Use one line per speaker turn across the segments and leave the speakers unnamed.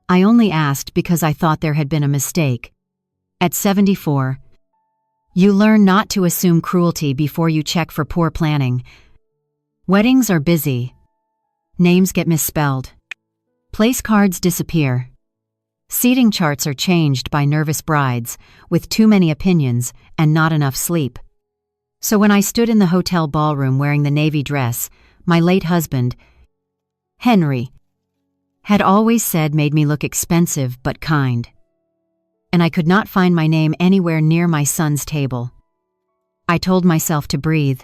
I only asked because I thought there had been a mistake. At 74, you learn not to assume cruelty before you check for poor planning. Weddings are busy. Names get misspelled. Place cards disappear. Seating charts are changed by nervous brides with too many opinions and not enough sleep. So when I stood in the hotel ballroom wearing the navy dress, my late husband, Henry, had always said made me look expensive but kind. And I could not find my name anywhere near my son's table. I told myself to breathe.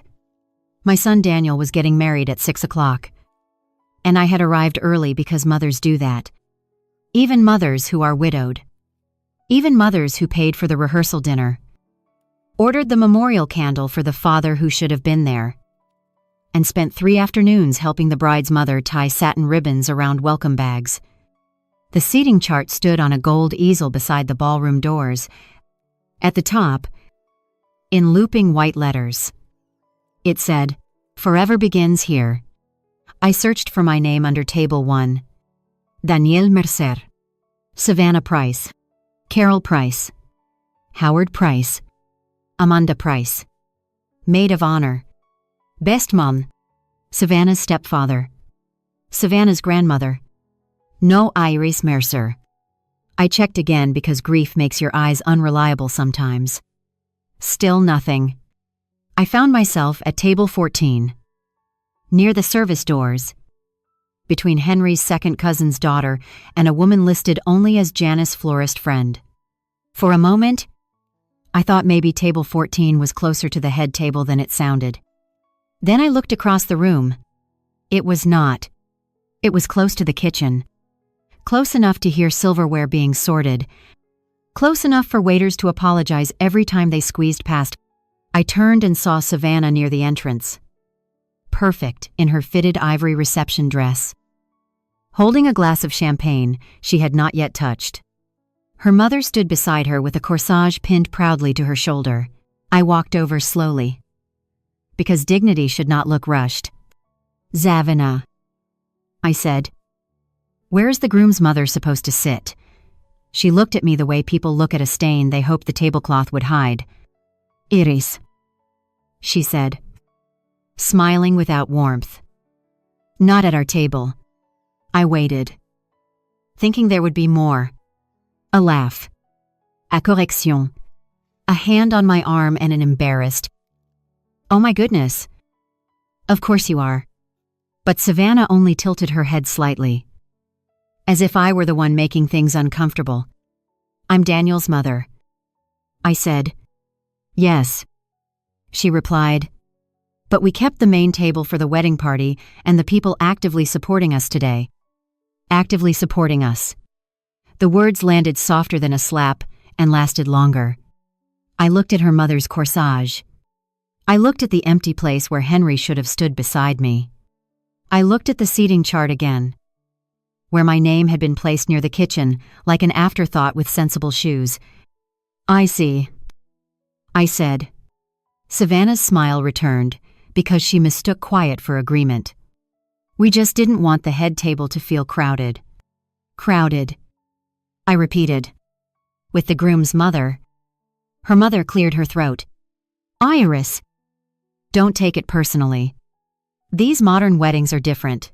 My son Daniel was getting married at 6 o'clock. And I had arrived early because mothers do that. Even mothers who are widowed. Even mothers who paid for the rehearsal dinner. Ordered the memorial candle for the father who should have been there. And spent 3 afternoons helping the bride's mother tie satin ribbons around welcome bags. The seating chart stood on a gold easel beside the ballroom doors. At the top, in looping white letters, it said, "Forever begins here." I searched for my name under Table 1. Danielle Mercer, Savannah Price, Carol Price, Howard Price, Amanda Price, Maid of Honor, Best Mom, Savannah's stepfather, Savannah's grandmother. No Iris Mercer. I checked again because grief makes your eyes unreliable sometimes. Still nothing. I found myself at table 14, near the service doors, between Henry's second cousin's daughter and a woman listed only as Janice' florist friend. For a moment, I thought maybe table 14 was closer to the head table than it sounded. Then I looked across the room. It was not. It was close to the kitchen. Close enough to hear silverware being sorted. Close enough for waiters to apologize every time they squeezed past. I turned and saw Savannah near the entrance. Perfect in her fitted ivory reception dress. Holding a glass of champagne she had not yet touched. Her mother stood beside her with a corsage pinned proudly to her shoulder. I walked over slowly. Because dignity should not look rushed. "Savannah," I said. "Where's the groom's mother supposed to sit?" She looked at me the way people look at a stain they hoped the tablecloth would hide. "Iris," she said, smiling without warmth. "Not at our table." I waited, thinking there would be more. A laugh. A correction. A hand on my arm and an embarrassed, "Oh my goodness. Of course you are." But Savannah only tilted her head slightly. As if I were the one making things uncomfortable. "I'm Daniel's mother." I said. "Yes," she replied. "But we kept the main table for the wedding party and the people actively supporting us today." Actively supporting us. The words landed softer than a slap and lasted longer. I looked at her mother's corsage. I looked at the empty place where Henry should have stood beside me. I looked at the seating chart again, where my name had been placed near the kitchen like an afterthought with sensible shoes. "I see," I said. Savannah's smile returned because she mistook quiet for agreement. "We just didn't want the head table to feel crowded." "Crowded," I repeated. "With the groom's mother." Her mother cleared her throat. "Iris, don't take it personally. These modern weddings are different."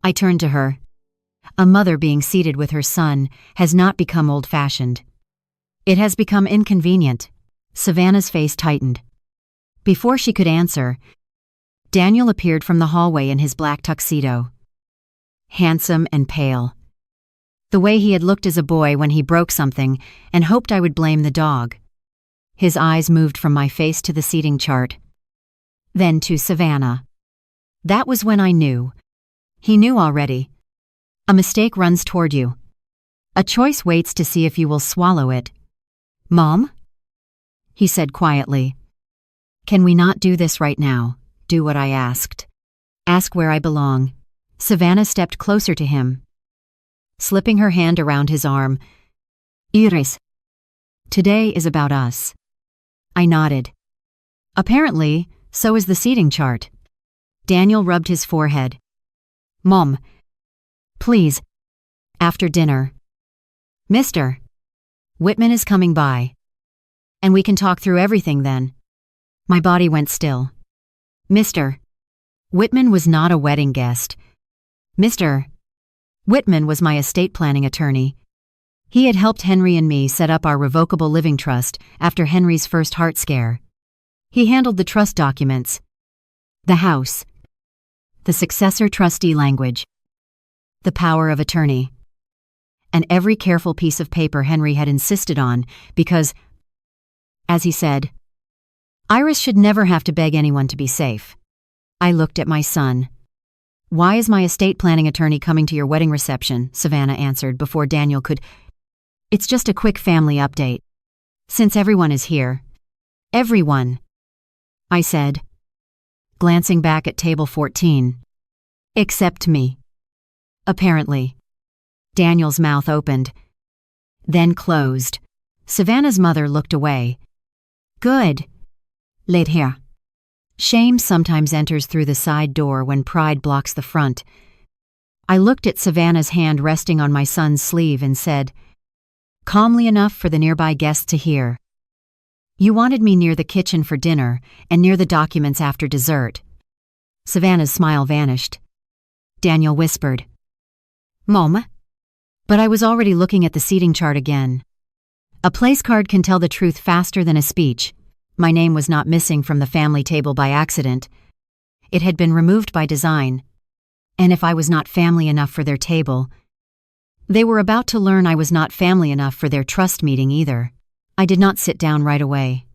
I turned to her. A mother being seated with her son has not become old-fashioned. It has become inconvenient. Savannah's face tightened. Before she could answer, Daniel appeared from the hallway in his black tuxedo. Handsome and pale. The way he had looked as a boy when he broke something and hoped I would blame the dog. His eyes moved from my face to the seating chart. Then to Savannah. That was when I knew. He knew already. A mistake runs toward you. A choice waits to see if you will swallow it. "Mom?" he said quietly. "Can we not do this right now? Do what I asked. Ask where I belong." Savannah stepped closer to him, slipping her hand around his arm. "Iris, today is about us." I nodded. Apparently, so is the seating chart. Daniel rubbed his forehead. "Mom, please, after dinner, Mr. Whitman is coming by. And we can talk through everything then. My body went still. Mr. Whitman was not a wedding guest. Mr. Whitman was my estate planning attorney. He had helped Henry and me set up our revocable living trust after Henry's first heart scare. He handled the trust documents, the house, the successor trustee language, the power of attorney, and every careful piece of paper Henry had insisted on because, as he said, Iris should never have to beg anyone to be safe. I looked at my son. Why is my estate planning attorney coming to your wedding reception? Savannah answered before Daniel could. It's just a quick family update. Since everyone is here. Everyone, I said, glancing back at table 14. Except me. Apparently. Daniel's mouth opened, then closed. Savannah's mother looked away. Good. Late here. Shame sometimes enters through the side door when pride blocks the front. I looked at Savannah's hand resting on my son's sleeve and said, calmly enough for the nearby guests to hear, you wanted me near the kitchen for dinner and near the documents after dessert. Savannah's smile vanished. Daniel whispered, Mom. But I was already looking at the seating chart again. A place card can tell the truth faster than a speech. My name was not missing from the family table by accident. It had been removed by design. And if I was not family enough for their table, they were about to learn I was not family enough for their trust meeting either. I did not sit down right away.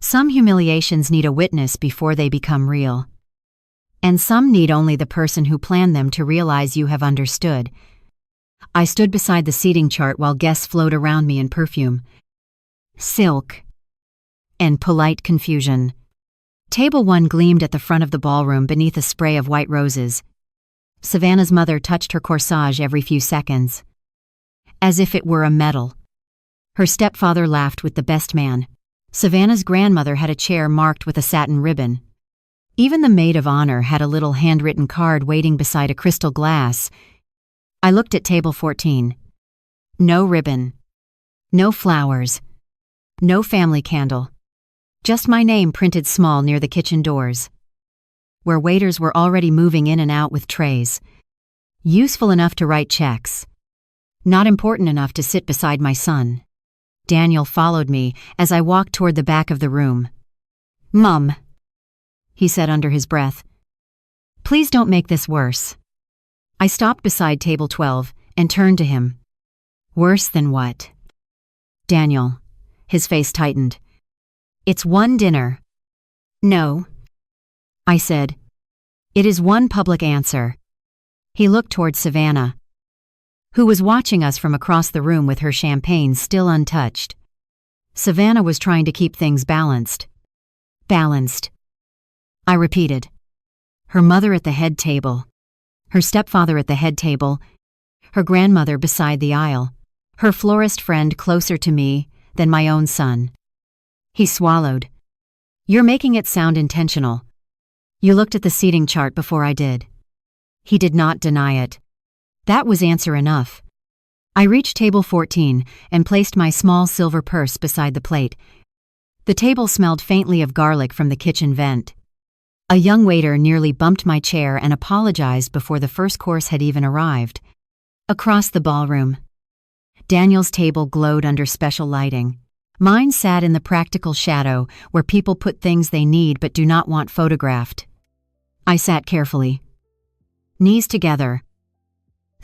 Some humiliations need a witness before they become real. And some need only the person who planned them to realize you have understood. I stood beside the seating chart while guests flowed around me in perfume, silk, and polite confusion. Table 1 gleamed at the front of the ballroom beneath a spray of white roses. Savannah's mother touched her corsage every few seconds, as if it were a medal. Her stepfather laughed with the best man. Savannah's grandmother had a chair marked with a satin ribbon. Even the maid of honor had a little handwritten card waiting beside a crystal glass. I looked at table 14. No ribbon. No flowers. No family candle. Just my name printed small near the kitchen doors, where waiters were already moving in and out with trays. Useful enough to write checks. Not important enough to sit beside my son. Daniel followed me as I walked toward the back of the room. Mum, he said under his breath. Please don't make this worse. I stopped beside table 12 and turned to him. Worse than what? Daniel. His face tightened. It's one dinner. No, I said. It is one public answer. He looked toward Savannah, who was watching us from across the room with her champagne still untouched. Savannah was trying to keep things balanced. Balanced. I repeated. Her mother at the head table. Her stepfather at the head table. Her grandmother beside the aisle. Her florist friend closer to me than my own son. He swallowed. You're making it sound intentional. You looked at the seating chart before I did. He did not deny it. That was answer enough. I reached table 14 and placed my small silver purse beside the plate. The table smelled faintly of garlic from the kitchen vent. A young waiter nearly bumped my chair and apologized before the first course had even arrived. Across the ballroom, Daniel's table glowed under special lighting. Mine sat in the practical shadow where people put things they need but do not want photographed. I sat carefully. Knees together.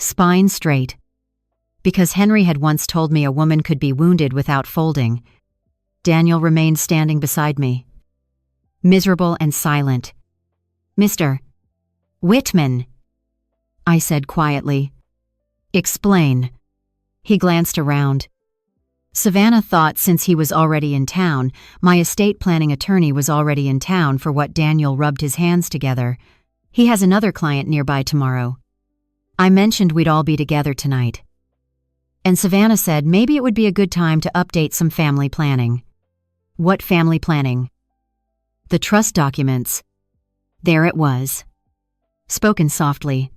Spine straight. Because Henry had once told me a woman could be wounded without folding. Daniel remained standing beside me. Miserable and silent. Mr. Whitman, I said quietly. Explain. He glanced around. Savannah thought since he was already in town, my estate planning attorney was already in town for what Daniel rubbed his hands together. He has another client nearby tomorrow. I mentioned we'd all be together tonight. And Savannah said maybe it would be a good time to update some family planning. What family planning? The trust documents. There it was. Spoken softly.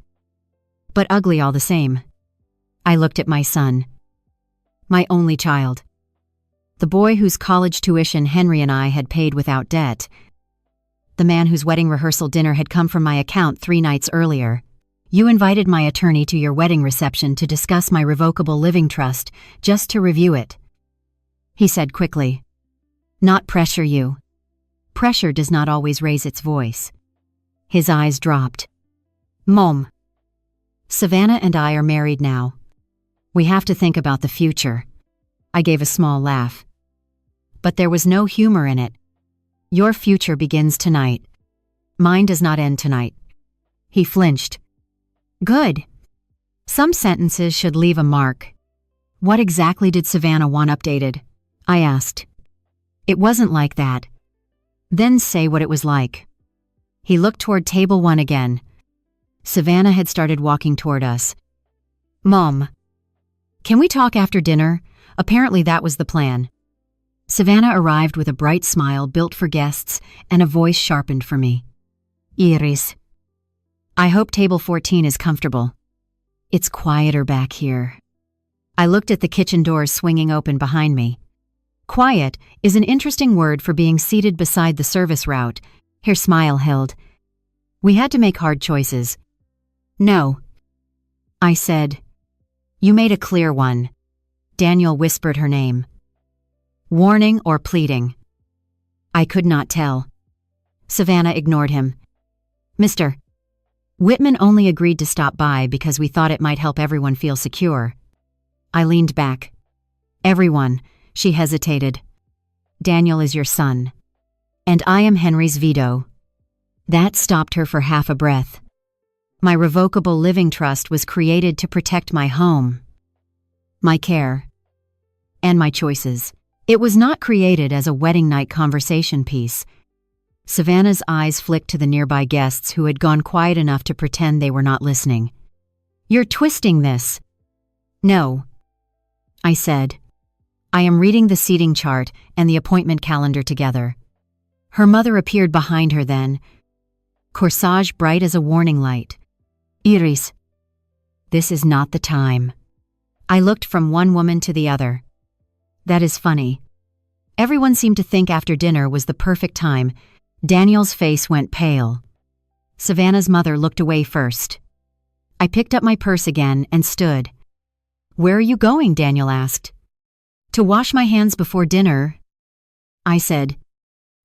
But ugly all the same. I looked at my son. My only child. The boy whose college tuition Henry and I had paid without debt. The man whose wedding rehearsal dinner had come from my account 3 nights earlier. You invited my attorney to your wedding reception to discuss my revocable living trust, just to review it. He said quickly. Not pressure you. Pressure does not always raise its voice. His eyes dropped. Mom. Savannah and I are married now. We have to think about the future. I gave a small laugh. But there was no humor in it. Your future begins tonight. Mine does not end tonight. He flinched. Good. Some sentences should leave a mark. What exactly did Savannah want updated? I asked. It wasn't like that. Then say what it was like. He looked toward table 1 again. Savannah had started walking toward us. Mom. Can we talk after dinner? Apparently that was the plan. Savannah arrived with a bright smile built for guests and a voice sharpened for me. Iris. I hope table 14 is comfortable. It's quieter back here. I looked at the kitchen doors swinging open behind me. Quiet is an interesting word for being seated beside the service route. Her smile held. We had to make hard choices. No. I said. You made a clear one. Daniel whispered her name. Warning or pleading? I could not tell. Savannah ignored him. Mr. Whitman only agreed to stop by because we thought it might help everyone feel secure. I leaned back. Everyone, she hesitated. Daniel is your son. And I am Henry's veto. That stopped her for half a breath. My revocable living trust was created to protect my home, my care, and my choices. It was not created as a wedding night conversation piece. Savannah's eyes flicked to the nearby guests who had gone quiet enough to pretend they were not listening. You're twisting this. No. I said. I am reading the seating chart and the appointment calendar together. Her mother appeared behind her then, corsage bright as a warning light. Iris. This is not the time. I looked from one woman to the other. That is funny. Everyone seemed to think after dinner was the perfect time. Daniel's face went pale. Savannah's mother looked away first. I picked up my purse again and stood. Where are you going? Daniel asked. To wash my hands before dinner, I said.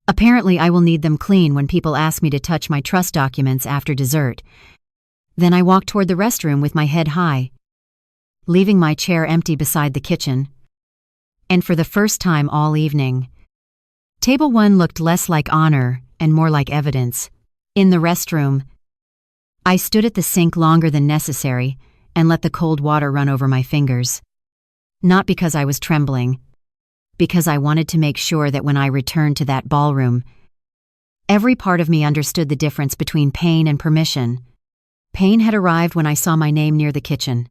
Apparently I will need them clean when people ask me to touch my trust documents after dessert. Then I walked toward the restroom with my head high, leaving my chair empty beside the kitchen. And for the first time all evening, table 1 looked less like honor and more like evidence. In the restroom, I stood at the sink longer than necessary and let the cold water run over my fingers. Not because I was trembling, because I wanted to make sure that when I returned to that ballroom, every part of me understood the difference between pain and permission. Pain had arrived when I saw my name near the kitchen.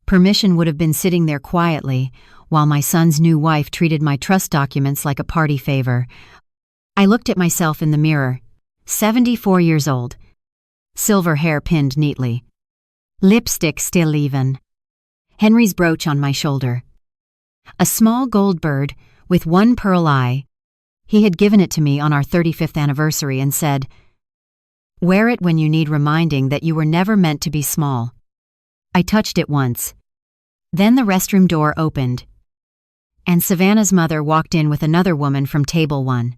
Permission would have been sitting there quietly while my son's new wife treated my trust documents like a party favor. I looked at myself in the mirror, 74 years old, silver hair pinned neatly, lipstick still even, Henry's brooch on my shoulder, a small gold bird with one pearl eye. He had given it to me on our 35th anniversary and said, "Wear it when you need reminding that you were never meant to be small." I touched it once. Then the restroom door opened, and Savannah's mother walked in with another woman from table 1.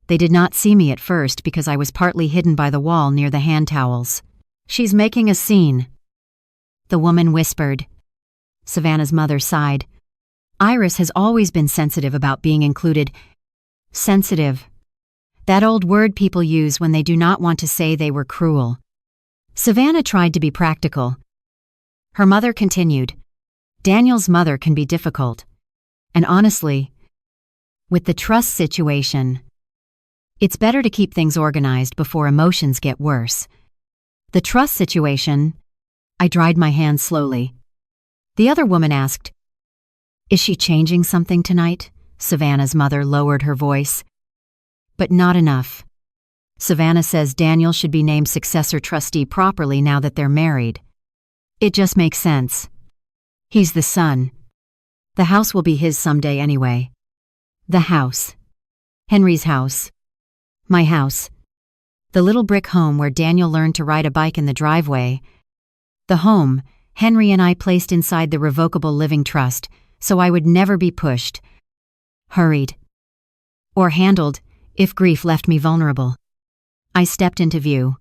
They did not see me at first because I was partly hidden by the wall near the hand towels. She's making a scene, the woman whispered. Savannah's mother sighed. Iris has always been sensitive about being included. Sensitive. That old word people use when they do not want to say they were cruel. Savannah tried to be practical. Her mother continued. Daniel's mother can be difficult. And honestly, with the trust situation, it's better to keep things organized before emotions get worse. The trust situation, I dried my hands slowly. The other woman asked, "Is she changing something tonight?" Savannah's mother lowered her voice. But not enough. Savannah says Daniel should be named successor trustee properly now that they're married. It just makes sense. He's the son. The house will be his someday anyway. The house. Henry's house. My house. The little brick home where Daniel learned to ride a bike in the driveway. The home Henry and I placed inside the revocable living trust so I would never be pushed, hurried, or handled if grief left me vulnerable. I stepped into view.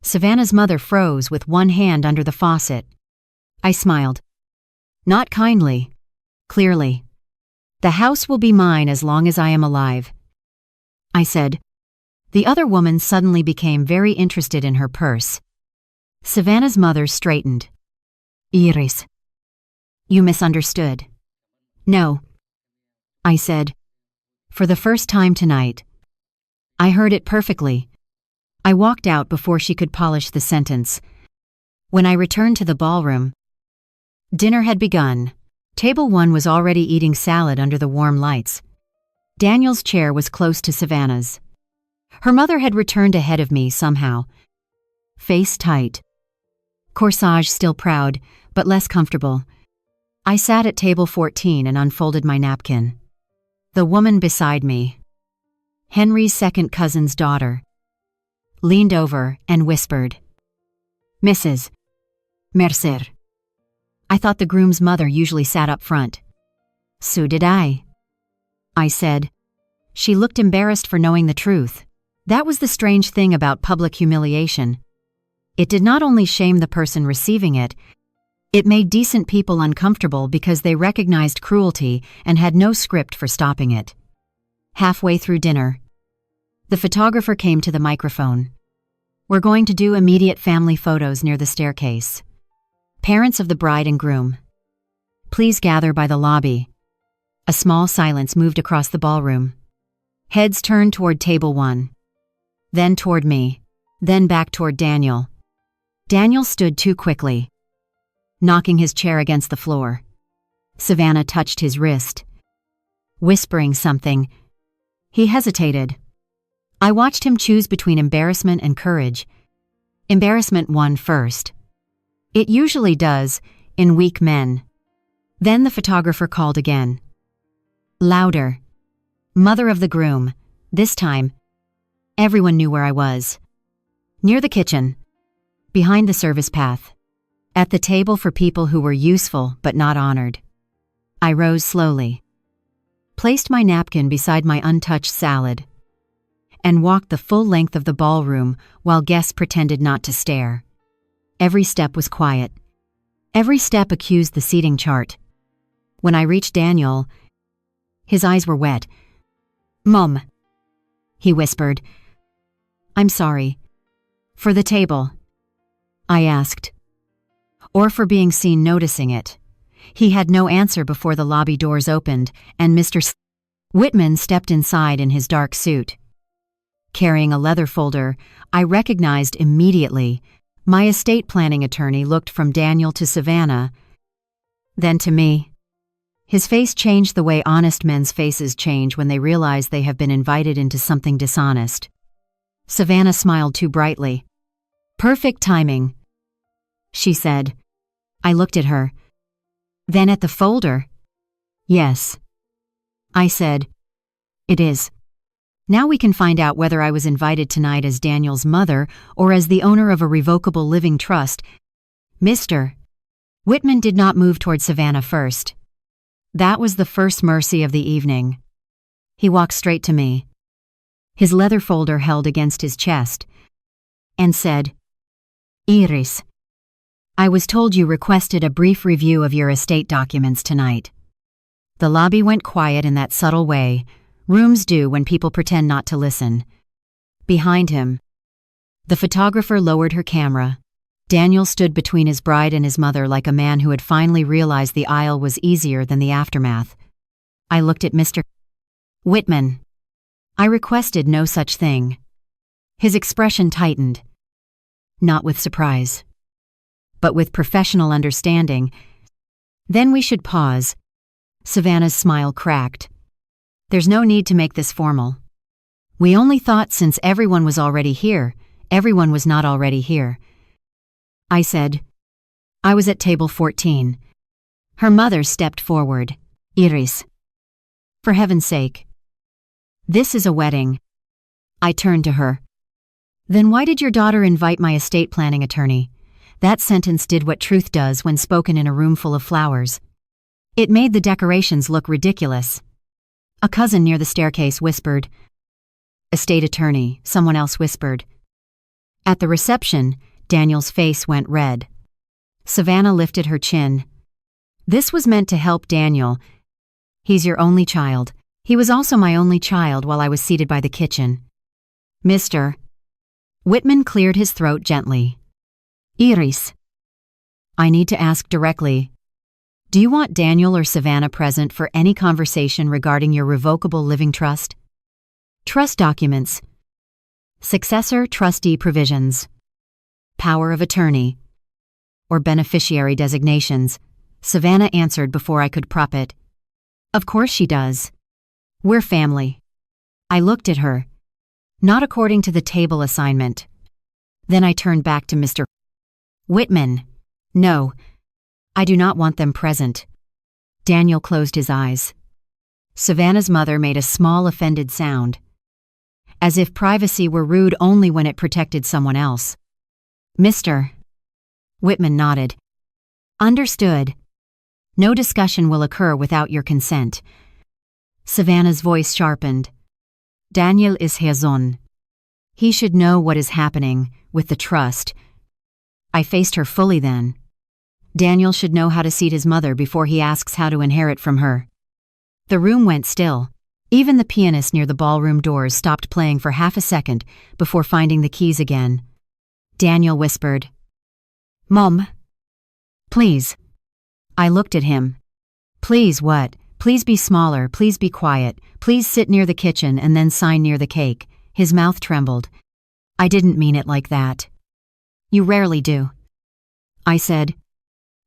Savannah's mother froze with one hand under the faucet. I smiled. Not kindly, clearly. The house will be mine as long as I am alive, I said. The other woman suddenly became very interested in her purse. Savannah's mother straightened. Iris. You misunderstood. No, I said. For the first time tonight. I heard it perfectly. I walked out before she could polish the sentence. When I returned to the ballroom, dinner had begun. Table 1 was already eating salad under the warm lights. Daniel's chair was close to Savannah's. Her mother had returned ahead of me somehow. Face tight. Corsage still proud, but less comfortable. I sat at table 14 and unfolded my napkin. The woman beside me, Henry's second cousin's daughter, leaned over and whispered, Mrs. Mercer. I thought the groom's mother usually sat up front. So did I said. She looked embarrassed for knowing the truth. That was the strange thing about public humiliation. It did not only shame the person receiving it, it made decent people uncomfortable because they recognized cruelty and had no script for stopping it. Halfway through dinner, the photographer came to the microphone. We're going to do immediate family photos near the staircase. Parents of the bride and groom, please gather by the lobby. A small silence moved across the ballroom. Heads turned toward table 1, then toward me, then back toward Daniel. Daniel stood too quickly, knocking his chair against the floor. Savannah touched his wrist, whispering something. He hesitated. I watched him choose between embarrassment and courage. Embarrassment won first. It usually does, in weak men. Then the photographer called again. Louder. Mother of the groom. This time, everyone knew where I was. Near the kitchen. Behind the service path. At the table for people who were useful but not honored. I rose slowly, placed my napkin beside my untouched salad, and walked the full length of the ballroom while guests pretended not to stare. Every step was quiet. Every step accused the seating chart. When I reached Daniel, his eyes were wet. Mom, he whispered. I'm sorry. For the table, I asked. Or for being seen noticing it. He had no answer before the lobby doors opened, and Mr. Whitman stepped inside in his dark suit. Carrying a leather folder, I recognized immediately. My estate planning attorney looked from Daniel to Savannah, then to me. His face changed the way honest men's faces change when they realize they have been invited into something dishonest. Savannah smiled too brightly. Perfect timing, she said. I looked at her. Then at the folder. Yes, I said. It is. Now we can find out whether I was invited tonight as Daniel's mother or as the owner of a revocable living trust. Mr. Whitman did not move toward Savannah first. That was the first mercy of the evening. He walked straight to me, his leather folder held against his chest, and said, Iris, I was told you requested a brief review of your estate documents tonight. The lobby went quiet in that subtle way rooms do when people pretend not to listen. Behind him, the photographer lowered her camera. Daniel stood between his bride and his mother like a man who had finally realized the aisle was easier than the aftermath. I looked at Mr. Whitman. I requested no such thing. His expression tightened. Not with surprise, but with professional understanding. Then we should pause. Savannah's smile cracked. There's no need to make this formal. We only thought since everyone was already here, everyone was not already here. I said. I was at table 14. Her mother stepped forward. Iris. For heaven's sake. This is a wedding. I turned to her. Then why did your daughter invite my estate planning attorney? That sentence did what truth does when spoken in a room full of flowers. It made the decorations look ridiculous. A cousin near the staircase whispered. Estate attorney, someone else whispered. At the reception, Daniel's face went red. Savannah lifted her chin. This was meant to help Daniel. He's your only child. He was also my only child while I was seated by the kitchen. Mr. Whitman cleared his throat gently. Iris. I need to ask directly. Do you want Daniel or Savannah present for any conversation regarding your revocable living trust? Trust documents. Successor trustee provisions. Power of attorney. Or beneficiary designations. Savannah answered before I could prop it. Of course she does. We're family. I looked at her. Not according to the table assignment. Then I turned back to Mr. Whitman. No, I do not want them present. Daniel closed his eyes. Savannah's mother made a small offended sound. As if privacy were rude only when it protected someone else. Mr. Whitman nodded. Understood. No discussion will occur without your consent. Savannah's voice sharpened. Daniel is her son. He should know what is happening with the trust. I faced her fully then. Daniel should know how to seat his mother before he asks how to inherit from her. The room went still. Even the pianist near the ballroom doors stopped playing for half a second before finding the keys again. Daniel whispered, Mom. Please. I looked at him. Please what? Please be smaller, please be quiet, please sit near the kitchen and then sign near the cake. His mouth trembled. I didn't mean it like that. You rarely do. I said,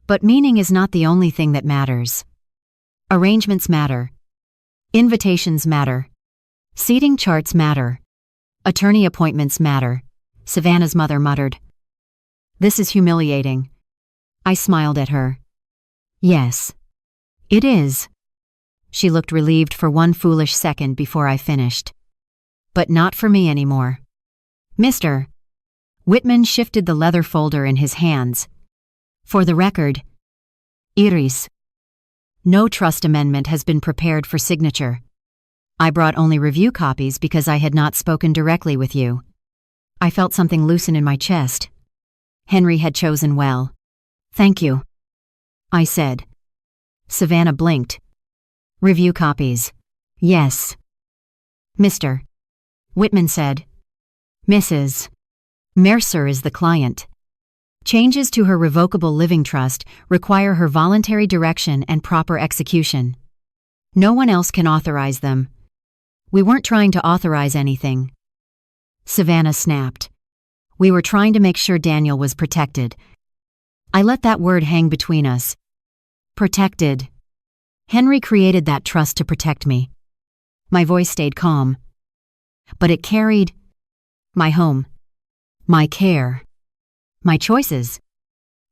but meaning is not the only thing that matters. Arrangements matter. Invitations matter. Seating charts matter. Attorney appointments matter. Savannah's mother muttered. This is humiliating. I smiled at her. Yes. It is. She looked relieved for one foolish second before I finished. But not for me anymore. Mr. Whitman shifted the leather folder in his hands. For the record, Iris. No trust amendment has been prepared for signature. I brought only review copies because I had not spoken directly with you. I felt something loosen in my chest. Henry had chosen well. Thank you, I said. Savannah blinked. Review copies. Yes. Mr. Whitman said. Mrs. Mercer is the client. Changes to her revocable living trust require her voluntary direction and proper execution. No one else can authorize them. We weren't trying to authorize anything. Savannah snapped. We were trying to make sure Daniel was protected. I let that word hang between us. Protected. Henry created that trust to protect me. My voice stayed calm. But it carried my home, my care, my choices,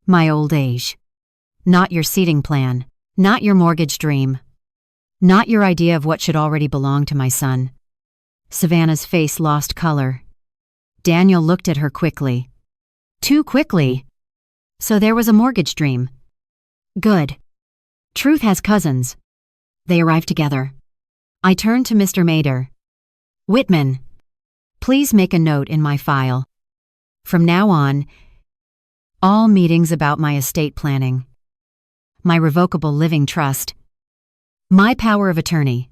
my old age. Not your seating plan, not your mortgage dream, not your idea of what should already belong to my son. Savannah's face lost color. Daniel looked at her quickly. Too quickly. So there was a mortgage dream. Good. Truth has cousins. They arrived together. I turned to Mr. Mader. Whitman, please make a note in my file. From now on, all meetings about my estate planning, my revocable living trust, my power of attorney,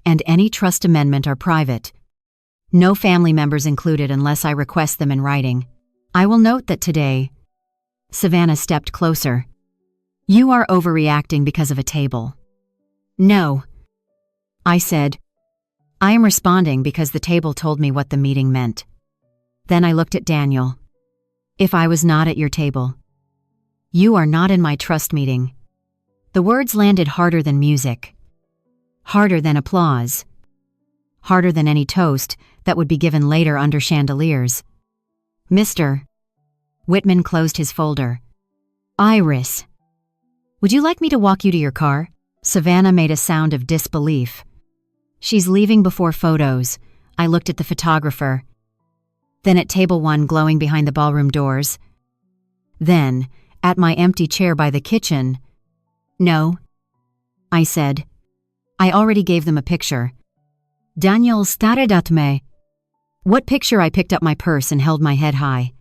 and any trust amendment are private. No family members included unless I request them in writing. I will note that today, Savannah stepped closer. You are overreacting because of a table. No, I said. I am responding because the table told me what the meeting meant. Then I looked at Daniel. If I was not at your table, you are not in my trust meeting. The words landed harder than music, harder than applause, harder than any toast that would be given later under chandeliers. Mr. Whitman closed his folder. Iris, would you like me to walk you to your car? Savannah made a sound of disbelief. She's leaving before photos. I looked at the photographer. Then at table 1 glowing behind the ballroom doors. Then, at my empty chair by the kitchen. No, I said. I already gave them a picture. Daniel stared at me. What picture? I picked up my purse and held my head high.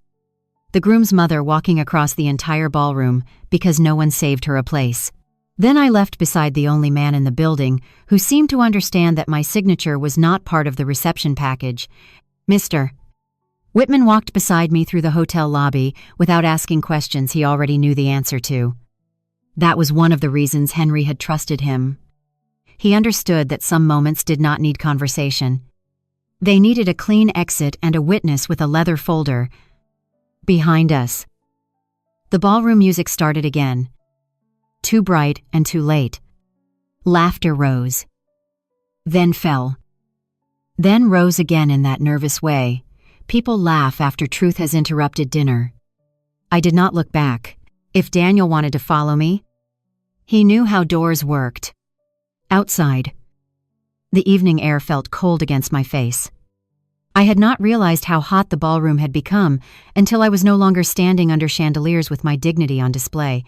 The groom's mother walking across the entire ballroom because no one saved her a place. Then I left beside the only man in the building who seemed to understand that my signature was not part of the reception package. Mr. Whitman walked beside me through the hotel lobby without asking questions he already knew the answer to. That was one of the reasons Henry had trusted him. He understood that some moments did not need conversation. They needed a clean exit and a witness with a leather folder. Behind us. The ballroom music started again. Too bright and too late. Laughter rose. Then fell. Then rose again in that nervous way. People laugh after truth has interrupted dinner. I did not look back. If Daniel wanted to follow me, he knew how doors worked. Outside. The evening air felt cold against my face. I had not realized how hot the ballroom had become until I was no longer standing under chandeliers with my dignity on display.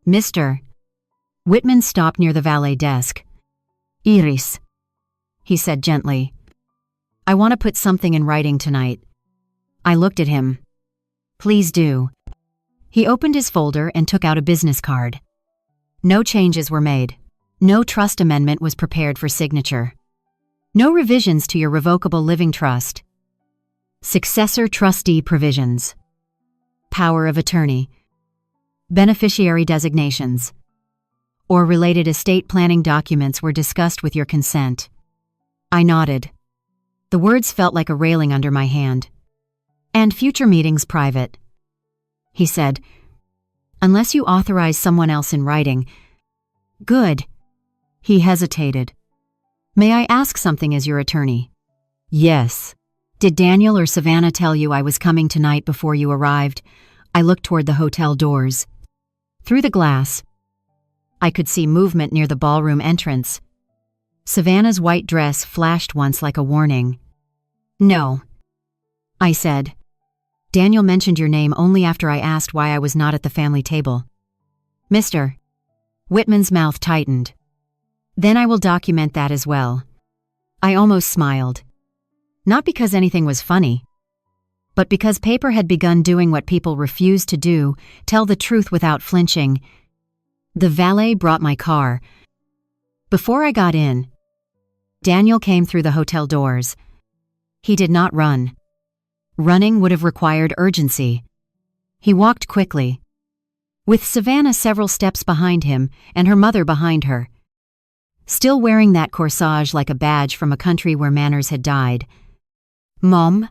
Mr. Whitman stopped near the valet desk. Iris, he said gently. I want to put something in writing tonight. I looked at him. Please do. He opened his folder and took out a business card. No changes were made. No trust amendment was prepared for signature. No revisions to your revocable living trust. Successor trustee provisions. Power of attorney. Beneficiary designations. Or related estate planning documents were discussed with your consent. I nodded. The words felt like a railing under my hand. And future meetings private. He said, unless you authorize someone else in writing. Good. He hesitated. May I ask something as your attorney? Yes. Did Daniel or Savannah tell you I was coming tonight before you arrived? I looked toward the hotel doors. Through the glass, I could see movement near the ballroom entrance. Savannah's white dress flashed once like a warning. No, I said. Daniel mentioned your name only after I asked why I was not at the family table. Mr. Whitman's mouth tightened. Then I will document that as well. I almost smiled. Not because anything was funny, but because paper had begun doing what people refused to do, tell the truth without flinching. The valet brought my car. Before I got in, Daniel came through the hotel doors. He did not run. Running would have required urgency. He walked quickly, with Savannah several steps behind him and her mother behind her. Still wearing that corsage like a badge from a country where manners had died. Mom?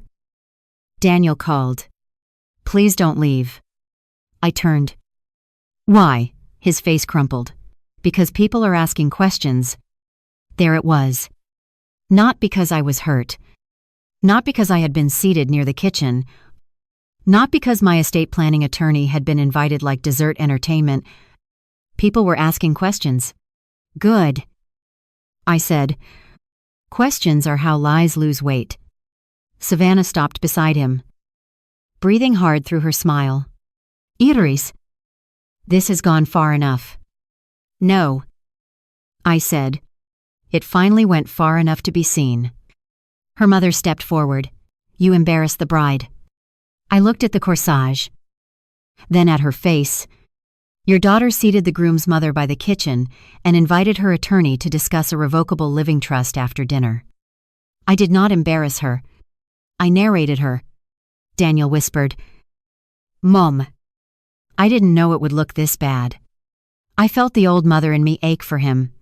Daniel called. Please don't leave. I turned. Why? His face crumpled. Because people are asking questions. There it was. Not because I was hurt. Not because I had been seated near the kitchen. Not because my estate planning attorney had been invited like dessert entertainment. People were asking questions. Good. I said, questions are how lies lose weight. Savannah stopped beside him, breathing hard through her smile. Iris, this has gone far enough. No, I said. It finally went far enough to be seen. Her mother stepped forward. You embarrassed the bride. I looked at the corsage, then at her face. Your daughter seated the groom's mother by the kitchen and invited her attorney to discuss a revocable living trust after dinner. I did not embarrass her. I narrated her. Daniel whispered. Mom, I didn't know it would look this bad. I felt the old mother in me ache for him.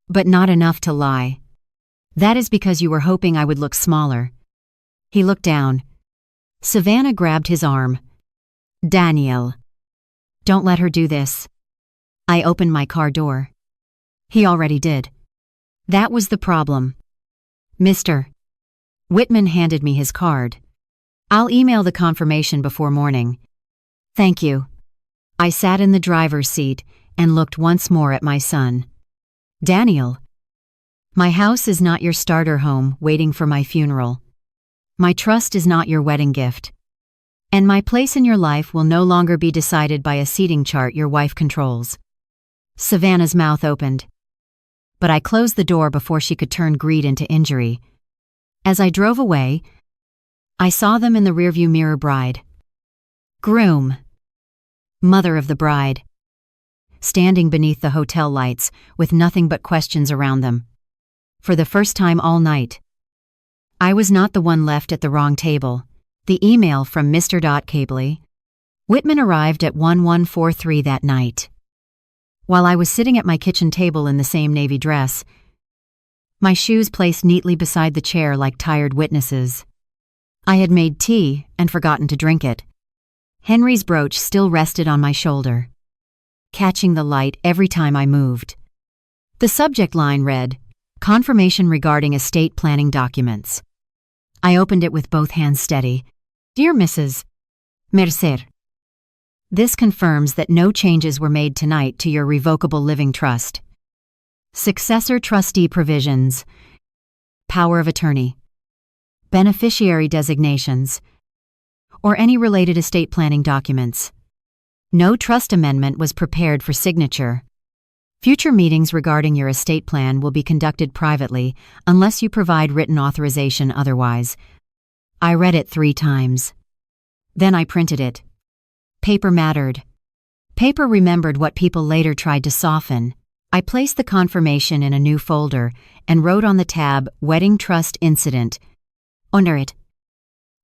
But not enough to lie. That is because you were hoping I would look smaller. He looked down. Savannah grabbed his arm. Daniel. Don't let her do this. I opened my car door. He already did. That was the problem. Mr. Whitman handed me his card. I'll email the confirmation before morning. Thank you. I sat in the driver's seat, and looked once more at my son. Daniel. My house is not your starter home waiting for my funeral. My trust is not your wedding gift. And my place in your life will no longer be decided by a seating chart your wife controls. Savannah's mouth opened. But I closed the door before she could turn greed into injury. As I drove away, I saw them in the rearview mirror: bride, groom, mother of the bride, standing beneath the hotel lights with nothing but questions around them. For the first time all night, I was not the one left at the wrong table. The email from Mr. Cabley Whitman arrived at 1143 that night. While I was sitting at my kitchen table in the same navy dress, my shoes placed neatly beside the chair like tired witnesses. I had made tea and forgotten to drink it. Henry's brooch still rested on my shoulder, catching the light every time I moved. The subject line read, "Confirmation regarding estate planning documents." I opened it with both hands steady. "Dear Mrs. Mercer, this confirms that no changes were made tonight to your revocable living trust. Successor trustee provisions, power of attorney, beneficiary designations, or any related estate planning documents. No trust amendment was prepared for signature. Future meetings regarding your estate plan will be conducted privately unless you provide written authorization otherwise." I read it 3 times. Then I printed it. Paper mattered. Paper remembered what people later tried to soften. I placed the confirmation in a new folder and wrote on the tab "Wedding Trust Incident" under it.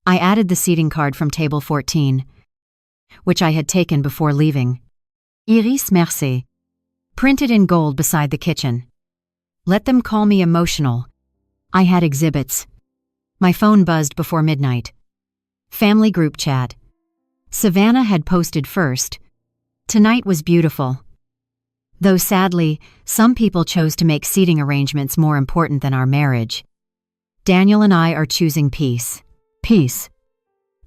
I added the seating card from table 14, which I had taken before leaving. Iris Mercier, printed in gold beside the kitchen. Let them call me emotional. I had exhibits. My phone buzzed before midnight. Family group chat. Savannah had posted first. Tonight was beautiful. Though sadly, some people chose to make seating arrangements more important than our marriage. Daniel and I are choosing peace. Peace.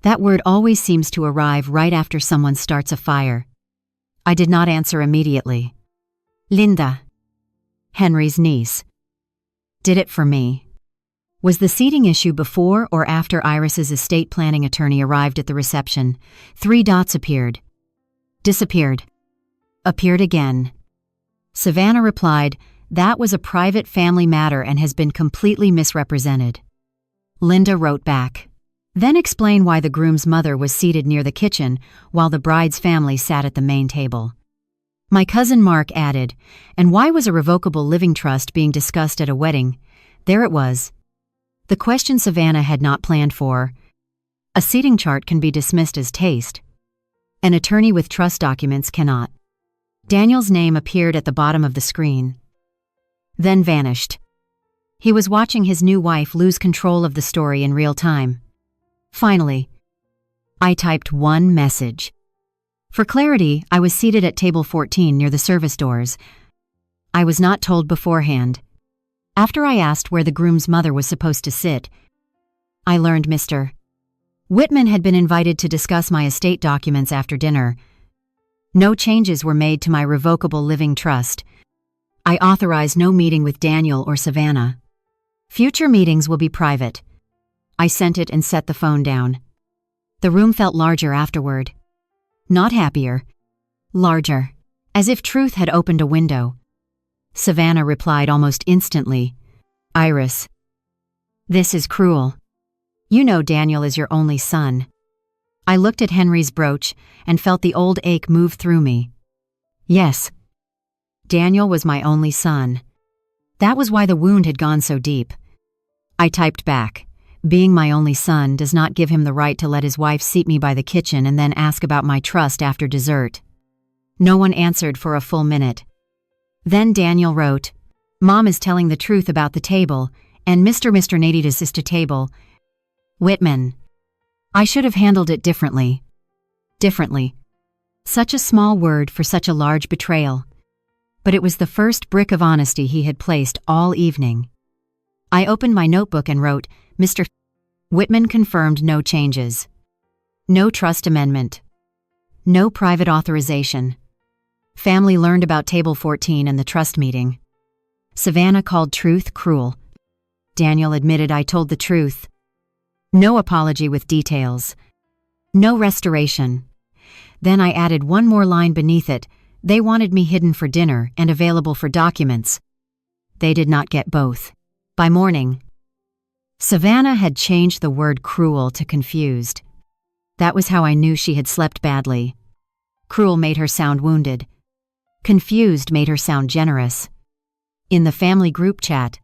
That word always seems to arrive right after someone starts a fire. I did not answer immediately. Linda, Henry's niece, did it for me. Was the seating issue before or after Iris's estate planning attorney arrived at the reception? 3 dots appeared. Disappeared. Appeared again. Savannah replied, "That was a private family matter and has been completely misrepresented." Linda wrote back, "Then explain why the groom's mother was seated near the kitchen while the bride's family sat at the main table." My cousin Mark added, "And why was a revocable living trust being discussed at a wedding?" There it was. The question Savannah had not planned for. A seating chart can be dismissed as taste. An attorney with trust documents cannot. Daniel's name appeared at the bottom of the screen, then vanished. He was watching his new wife lose control of the story in real time. Finally, I typed one message. For clarity, I was seated at table 14 near the service doors. I was not told beforehand. After I asked where the groom's mother was supposed to sit, I learned Mr. Whitman had been invited to discuss my estate documents after dinner. No changes were made to my revocable living trust. I authorized no meeting with Daniel or Savannah. Future meetings will be private. I sent it and set the phone down. The room felt larger afterward. Not happier. Larger. As if truth had opened a window. Savannah replied almost instantly, "Iris, this is cruel. You know Daniel is your only son." I looked at Henry's brooch and felt the old ache move through me. Yes, Daniel was my only son. That was why the wound had gone so deep. I typed back, "Being my only son does not give him the right to let his wife seat me by the kitchen and then ask about my trust after dessert." No one answered for a full minute. Then Daniel wrote, "Mom is telling the truth about the table, and Mr. Naditas is to table. Whitman. I should have handled it differently. Differently. Such a small word for such a large betrayal. But it was the first brick of honesty he had placed all evening." I opened my notebook and wrote, "Mr. Whitman confirmed no changes. No trust amendment. No private authorization. Family learned about Table 14 and the trust meeting. Savannah called truth cruel. Daniel admitted I told the truth. No apology with details. No restoration. Then I added one more line beneath it. They wanted me hidden for dinner and available for documents. They did not get both. By morning, Savannah had changed the word cruel to confused. That was how I knew she had slept badly. Cruel made her sound wounded. Confused made her sound generous. In the family group chat,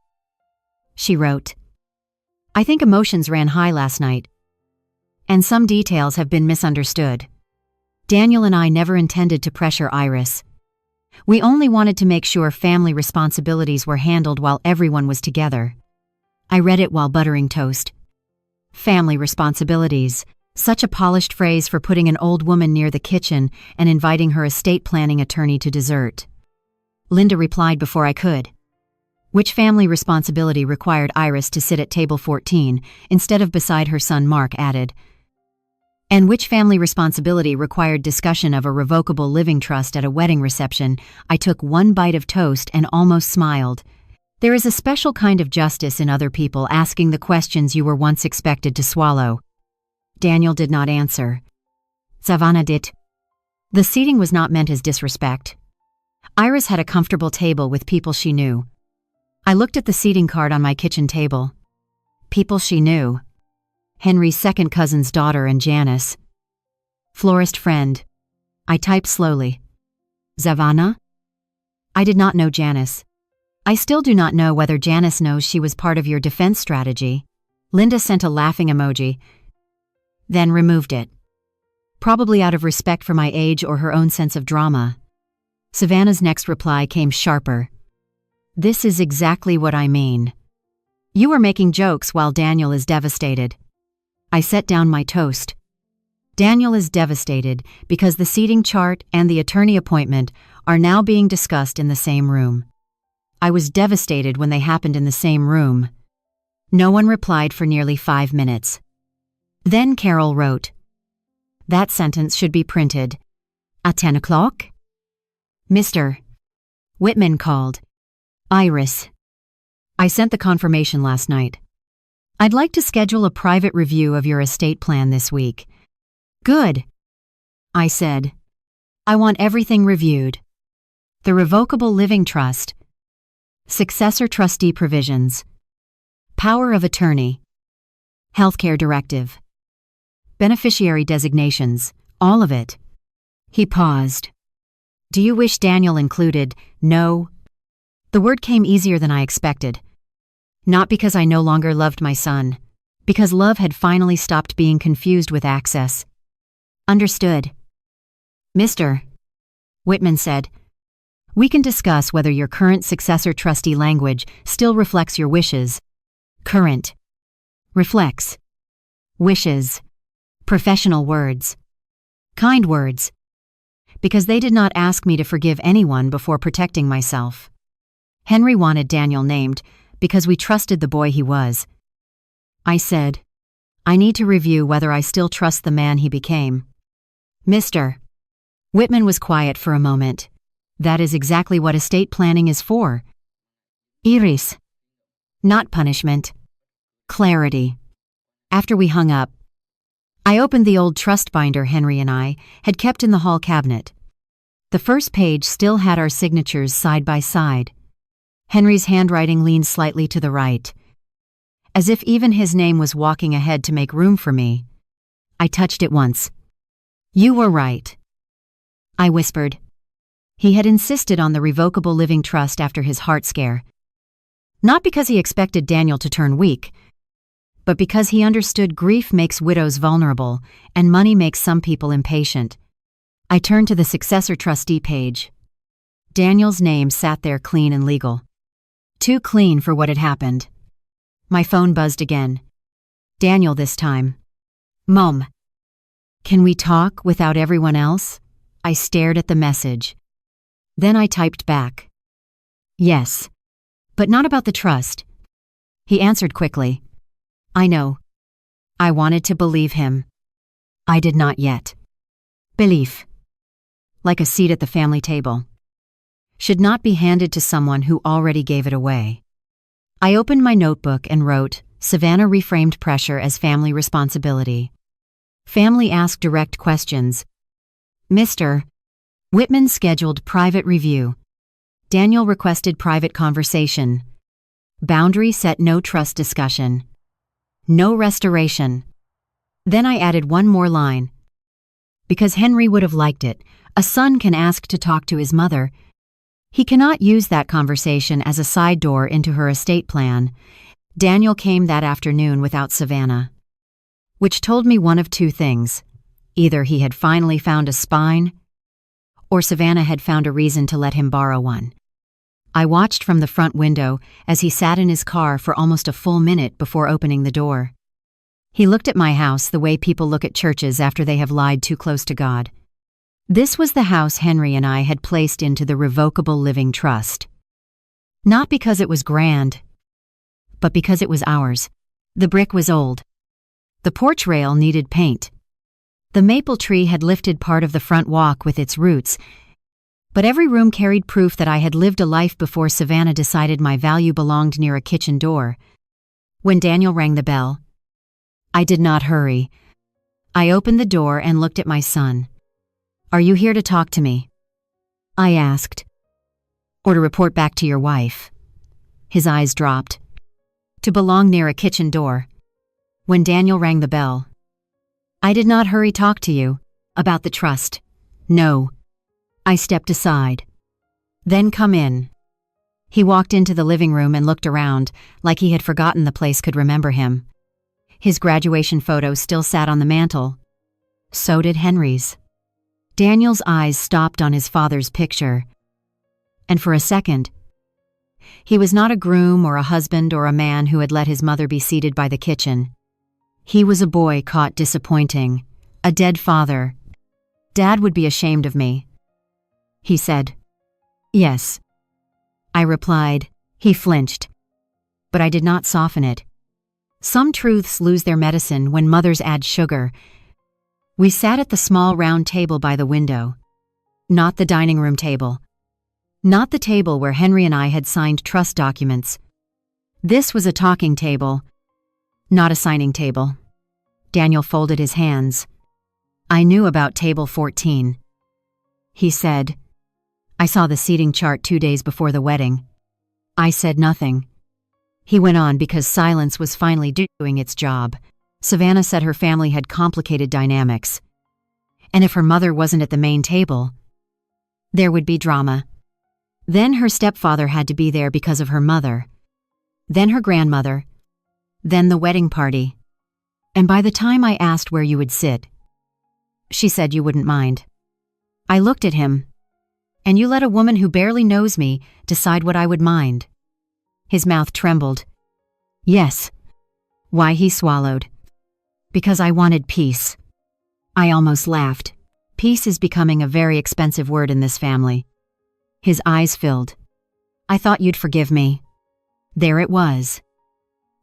she wrote, I think emotions ran high last night, and some details have been misunderstood. Daniel and I never intended to pressure Iris. We only wanted to make sure family responsibilities were handled while everyone was together. I read it while buttering toast. Family responsibilities, such a polished phrase for putting an old woman near the kitchen and inviting her estate planning attorney to dessert. Linda replied before I could. Which family responsibility required Iris to sit at table 14 instead of beside her son Mark added. And which family responsibility required discussion of a revocable living trust at a wedding reception? I took one bite of toast and almost smiled. There is a special kind of justice in other people asking the questions you were once expected to swallow. Daniel did not answer. Savannah did. The seating was not meant as disrespect. Iris had a comfortable table with people she knew. I looked at the seating card on my kitchen table. People she knew. Henry's second cousin's daughter and Janice. Florist friend. I typed slowly. Savannah? I did not know Janice. I still do not know whether Janice knows she was part of your defense strategy. Linda sent a laughing emoji, then removed it. Probably out of respect for my age or her own sense of drama. Savannah's next reply came sharper. This is exactly what I mean. You are making jokes while Daniel is devastated. I set down my toast. Daniel is devastated because the seating chart and the attorney appointment are now being discussed in the same room. I was devastated when they happened in the same room. No one replied for nearly 5 minutes. Then Carol wrote, that sentence should be printed. At 10 o'clock? Mr. Whitman called. Iris. I sent the confirmation last night. I'd like to schedule a private review of your estate plan this week. Good. I said. I want everything reviewed. The revocable living trust. Successor trustee provisions. Power of attorney. Healthcare directive. Beneficiary designations. All of it. He paused. Do you wish Daniel included? No. The word came easier than I expected. Not because I no longer loved my son. Because love had finally stopped being confused with access. Understood. Mr. Whitman said, we can discuss whether your current successor trustee language still reflects your wishes. Current. Reflects. Wishes. Professional words. Kind words. Because they did not ask me to forgive anyone before protecting myself. Henry wanted Daniel named because we trusted the boy he was. I said, I need to review whether I still trust the man he became. Mr. Whitman was quiet for a moment. That is exactly what estate planning is for. Iris. Not punishment. Clarity. After we hung up, I opened the old trust binder Henry and I had kept in the hall cabinet. The first page still had our signatures side by side. Henry's handwriting leaned slightly to the right, as if even his name was walking ahead to make room for me. I touched it once. You were right. I whispered. He had insisted on the revocable living trust after his heart scare. Not because he expected Daniel to turn weak, but because he understood grief makes widows vulnerable and money makes some people impatient. I turned to the successor trustee page. Daniel's name sat there clean and legal. Too clean for what had happened. My phone buzzed again. Daniel this time. Mom. Can we talk without everyone else? I stared at the message. Then I typed back. Yes. But not about the trust. He answered quickly. I know. I wanted to believe him. I did not yet. Belief. like a seat at the family table, should not be handed to someone who already gave it away. I opened my notebook and wrote, Savannah reframed pressure as family responsibility. Family asked direct questions. Mr. Whitman scheduled private review. Daniel requested private conversation. Boundary set no trust discussion. No restoration. Then I added one more line. Because Henry would have liked it, a son can ask to talk to his mother. He cannot use that conversation as a side door into her estate plan. Daniel came that afternoon without Savannah, which told me one of two things. Either he had finally found a spine, or Savannah had found a reason to let him borrow one. I watched from the front window as he sat in his car for almost a full minute before opening the door. He looked at my house the way people look at churches after they have lied too close to God. This was the house Henry and I had placed into the Revocable Living Trust. Not because it was grand, but because it was ours. The brick was old. The porch rail needed paint. The maple tree had lifted part of the front walk with its roots, but every room carried proof that I had lived a life before Savannah decided my value belonged near a kitchen door. When Daniel rang the bell, I did not hurry. I opened the door and looked at my son. Are you here to talk to me? I asked. Or to report back to your wife? His eyes dropped. To belong near a kitchen door. When Daniel rang the bell, I did not hurry talk to you about the trust. No. I stepped aside. Then come in. He walked into the living room and looked around, like he had forgotten the place could remember him. His graduation photo still sat on the mantel. So did Henry's. Daniel's eyes stopped on his father's picture. And for a second, he was not a groom or a husband or a man who had let his mother be seated by the kitchen. He was a boy caught disappointing, a dead father. Dad would be ashamed of me. He said, Yes. I replied. He flinched. But I did not soften it. Some truths lose their medicine when mothers add sugar. We sat at the small round table by the window. Not the dining room table. Not the table where Henry and I had signed trust documents. This was a talking table, not a signing table. Daniel folded his hands. I knew about table 14. He said, I saw the seating chart 2 days before the wedding. I said nothing. He went on because silence was finally doing its job. Savannah said her family had complicated dynamics. And if her mother wasn't at the main table, there would be drama. Then her stepfather had to be there because of her mother. Then her grandmother. Then the wedding party. And by the time I asked where you would sit, she said you wouldn't mind. I looked at him. And you let a woman who barely knows me decide what I would mind. His mouth trembled. Yes. Why, he swallowed. Because I wanted peace. I almost laughed. Peace is becoming a very expensive word in this family. His eyes filled. I thought you'd forgive me. There it was.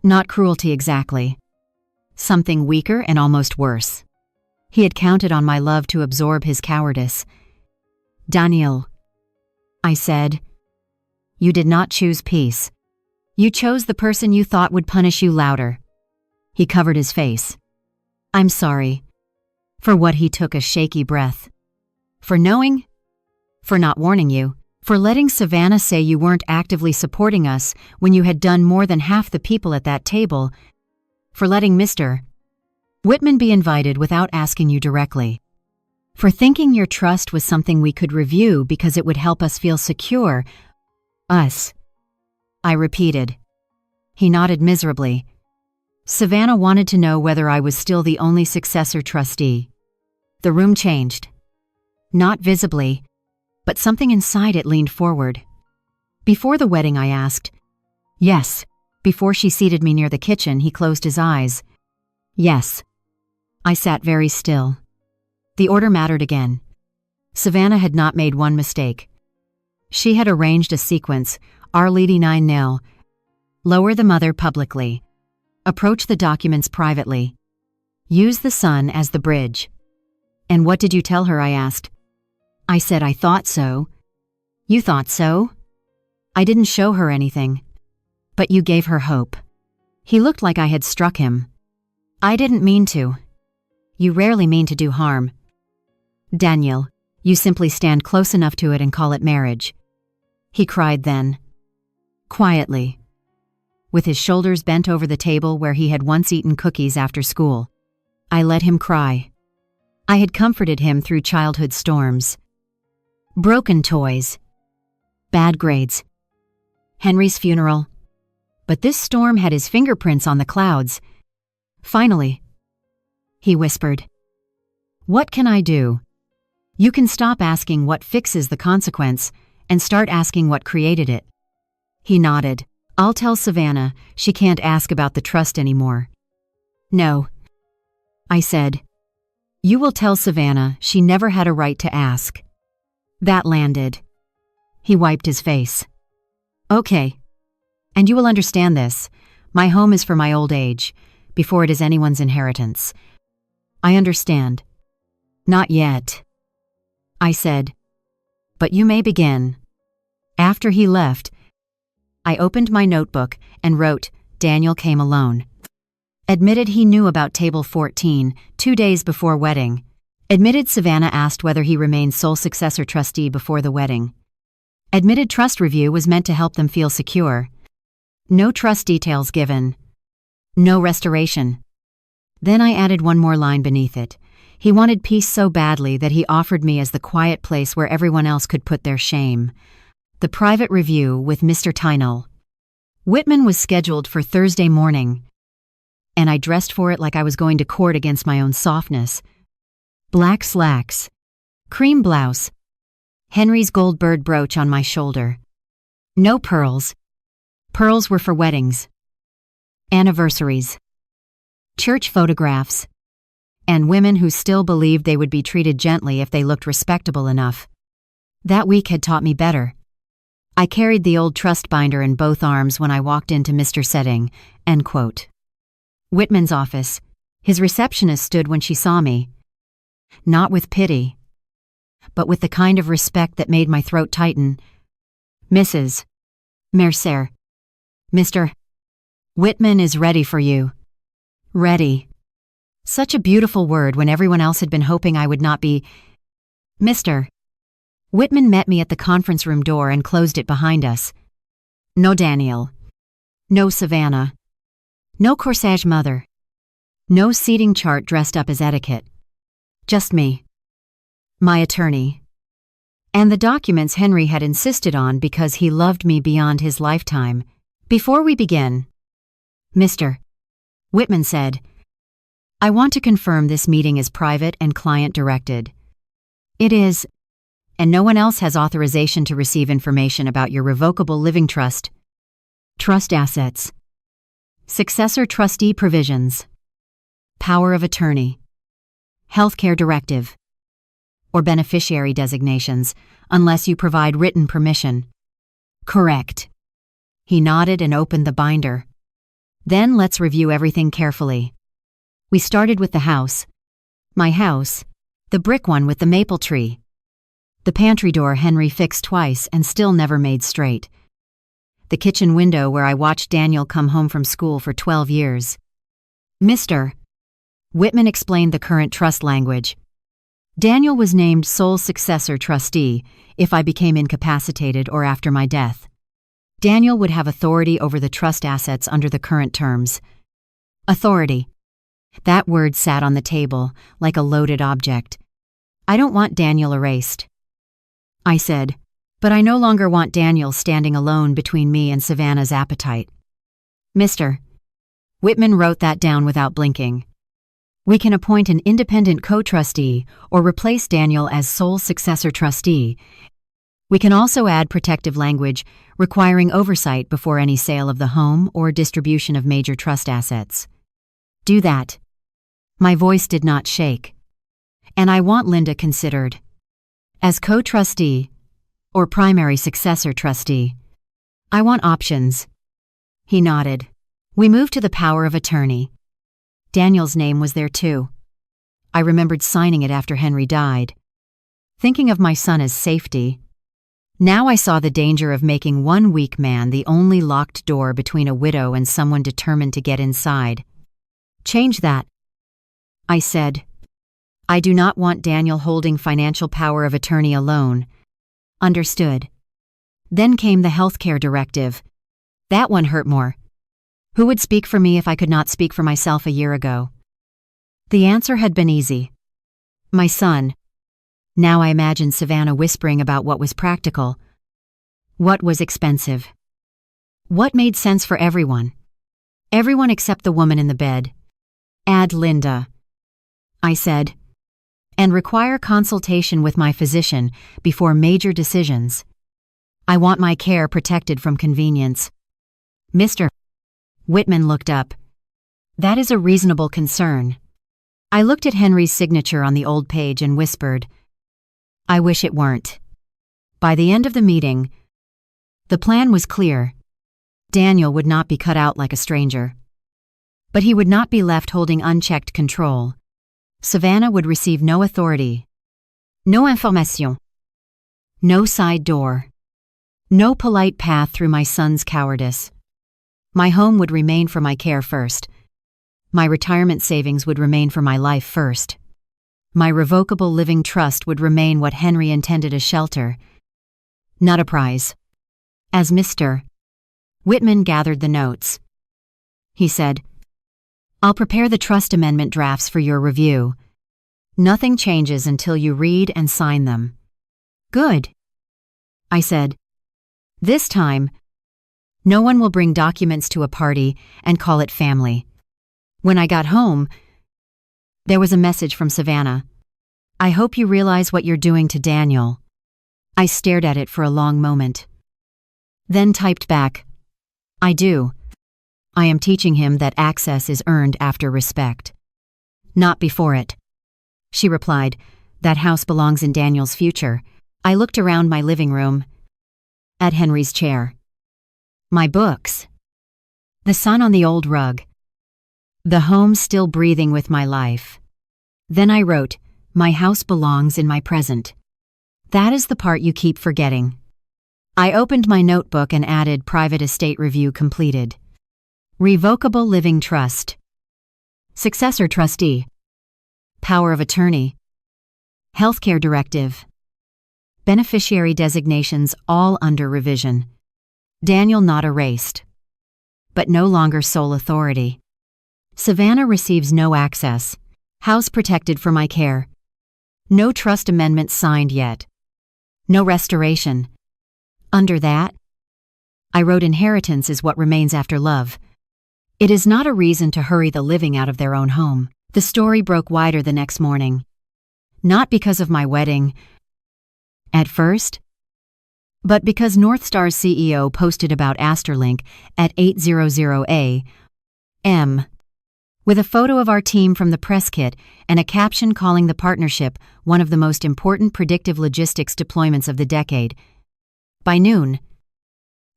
Not cruelty exactly. Something weaker and almost worse. He had counted on my love to absorb his cowardice. Daniel, I said, you did not choose peace. You chose the person you thought would punish you louder. He covered his face. I'm sorry. For what? He took a shaky breath. For knowing? For not warning you? For letting Savannah say you weren't actively supporting us when you had done more than half the people at that table? For letting Mr. Whitman be invited without asking you directly? For thinking your trust was something we could review because it would help us feel secure? Us. I repeated. He nodded miserably. Savannah wanted to know whether I was still the only successor trustee. The room changed. Not visibly, but something inside it leaned forward. Before the wedding, I asked. Yes. Before she seated me near the kitchen, he closed his eyes. Yes. I sat very still. The order mattered again. Savannah had not made one mistake. She had arranged a sequence, our Lady 9 nil. Lower the mother publicly. Approach the documents privately. Use the son as the bridge. And what did you tell her? I asked. I said I thought so. You thought so? I didn't show her anything. But you gave her hope. He looked like I had struck him. I didn't mean to. You rarely mean to do harm. Daniel, you simply stand close enough to it and call it marriage. He cried then. Quietly. With his shoulders bent over the table where he had once eaten cookies after school. I let him cry. I had comforted him through childhood storms. Broken toys. Bad grades. Henry's funeral. But this storm had his fingerprints on the clouds. Finally. He whispered. What can I do? You can stop asking what fixes the consequence and start asking what created it. He nodded. I'll tell Savannah she can't ask about the trust anymore. No. I said. You will tell Savannah she never had a right to ask. That landed. He wiped his face. Okay. And you will understand this. My home is for my old age, before it is anyone's inheritance. I understand. Not yet. I said. But you may begin. After he left, I opened my notebook and wrote, Daniel came alone. Admitted he knew about Table 14, 2 days before wedding. Admitted Savannah asked whether he remained sole successor trustee before the wedding. Admitted trust review was meant to help them feel secure. No trust details given. No restoration. Then I added one more line beneath it. He wanted peace so badly that he offered me as the quiet place where everyone else could put their shame. The private review with Mr. Tynell. Whitman was scheduled for Thursday morning, and I dressed for it like I was going to court against my own softness. Black slacks. Cream blouse. Henry's gold bird brooch on my shoulder. No pearls. Pearls were for weddings. Anniversaries. Church photographs. And women who still believed they would be treated gently if they looked respectable enough. That week had taught me better. I carried the old trust binder in both arms when I walked into Mr. Setting, end quote. Whitman's office. His receptionist stood when she saw me. Not with pity, but with the kind of respect that made my throat tighten. Mrs. Mercer. Mr. Whitman is ready for you. Ready. Such a beautiful word when everyone else had been hoping I would not be. Mr. Whitman met me at the conference room door and closed it behind us. No Daniel. No Savannah. No corsage mother. No seating chart dressed up as etiquette. Just me. My attorney. And the documents Henry had insisted on because he loved me beyond his lifetime. Before we begin, Mr. Whitman said, I want to confirm this meeting is private and client-directed. It is, and no one else has authorization to receive information about your revocable living trust, trust assets, successor trustee provisions, power of attorney, healthcare directive, or beneficiary designations, unless you provide written permission. Correct. He nodded and opened the binder. Then let's review everything carefully. We started with the house. My house, the brick one with the maple tree. The pantry door Henry fixed twice and still never made straight. The kitchen window where I watched Daniel come home from school for 12 years. Mr. Whitman explained the current trust language. Daniel was named sole successor trustee if I became incapacitated or after my death. Daniel would have authority over the trust assets under the current terms. Authority. That word sat on the table like a loaded object. I don't want Daniel erased. I said, but I no longer want Daniel standing alone between me and Savannah's appetite. Mr. Whitman wrote that down without blinking. We can appoint an independent co-trustee or replace Daniel as sole successor trustee. We can also add protective language requiring oversight before any sale of the home or distribution of major trust assets. Do that. My voice did not shake. And I want Linda considered. As co-trustee or primary successor trustee. I want options. He nodded. We moved to the power of attorney. Daniel's name was there too. I remembered signing it after Henry died. thinking of my son as safety. Now I saw the danger of making one weak man the only locked door between a widow and someone determined to get inside. Change that, I said. I do not want Daniel holding financial power of attorney alone. Understood. Then came the healthcare directive. That one hurt more. Who would speak for me if I could not speak for myself a year ago? The answer had been easy. My son. Now I imagined Savannah whispering about what was practical. What was expensive? What made sense for everyone? Everyone except the woman in the bed. Add Linda, I said, and require consultation with my physician before major decisions. I want my care protected from convenience. Mr. Whitman looked up. That is a reasonable concern. I looked at Henry's signature on the old page and whispered, I wish it weren't. By the end of the meeting, the plan was clear. Daniel would not be cut out like a stranger. But he would not be left holding unchecked control. Savannah would receive no authority. No information. No side door. No polite path through my son's cowardice. My home would remain for my care first. My retirement savings would remain for my life first. My revocable living trust would remain what Henry intended a shelter, not a prize. As Mr. Whitman gathered the notes, he said, I'll prepare the trust amendment drafts for your review. Nothing changes until you read and sign them. Good, I said. This time, no one will bring documents to a party and call it family. When I got home, there was a message from Savannah. I hope you realize what you're doing to Daniel. I stared at it for a long moment. Then typed back, I do. I am teaching him that access is earned after respect. Not before it. She replied, that house belongs in Daniel's future. I looked around my living room, at Henry's chair. My books. The sun on the old rug. The home still breathing with my life. Then I wrote, my house belongs in my present. That is the part you keep forgetting. I opened my notebook and added private estate review completed. Revocable living trust. Successor trustee. Power of attorney. Healthcare directive. Beneficiary designations all under revision. Daniel not erased. But no longer sole authority. Savannah receives no access. House protected for my care. No trust amendment signed yet. No restoration. Under that, I wrote inheritance is what remains after love. It is not a reason to hurry the living out of their own home. The story broke wider the next morning. Not because of my wedding, at first, but because Northstar's CEO posted about Asterlink at 800 a.m. with a photo of our team from the press kit and a caption calling the partnership one of the most important predictive logistics deployments of the decade. By noon,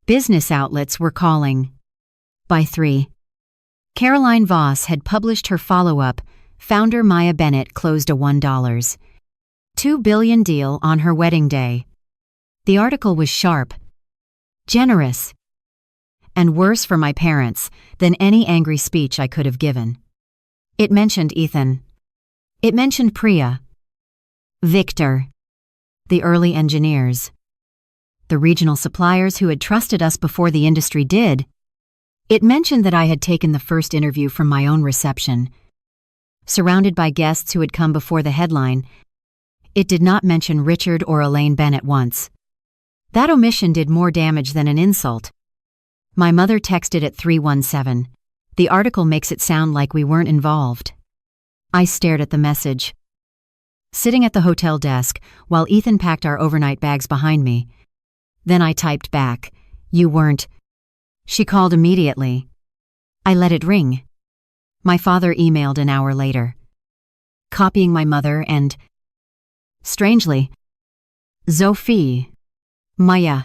business outlets were calling. By 3, Caroline Voss had published her follow-up, founder Maya Bennett closed a $1.2 billion deal on her wedding day. The article was sharp, generous, and worse for my parents than any angry speech I could have given. It mentioned Ethan. It mentioned Priya, Victor, the early engineers, the regional suppliers who had trusted us before the industry did. It mentioned that I had taken the first interview from my own reception, surrounded by guests who had come before the headline. It did not mention Richard or Elaine Bennett once. That omission did more damage than an insult. My mother texted at 3:17. The article makes it sound like we weren't involved. I stared at the message. Sitting at the hotel desk while Ethan packed our overnight bags behind me. Then I typed back, you weren't. She called immediately. I let it ring. My father emailed an hour later, copying my mother and, strangely, Sophie, Maya.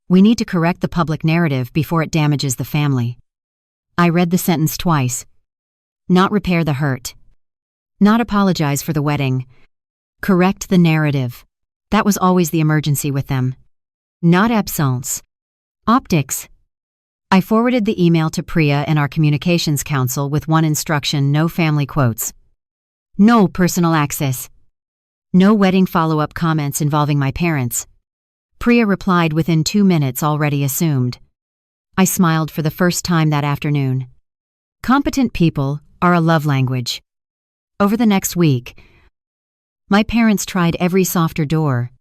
We need to correct the public narrative before it damages the family. I read the sentence twice. Not repair the hurt. Not apologize for the wedding. Correct the narrative. That was always the emergency with them. Not absence. Optics. I forwarded the email to Priya and our communications council with one instruction: no family quotes. No personal access. No wedding follow-up comments involving my parents. Priya replied within 2 minutes, already assumed. I smiled for the first time that afternoon. Competent people are a love language. Over the next week, my parents tried every softer door.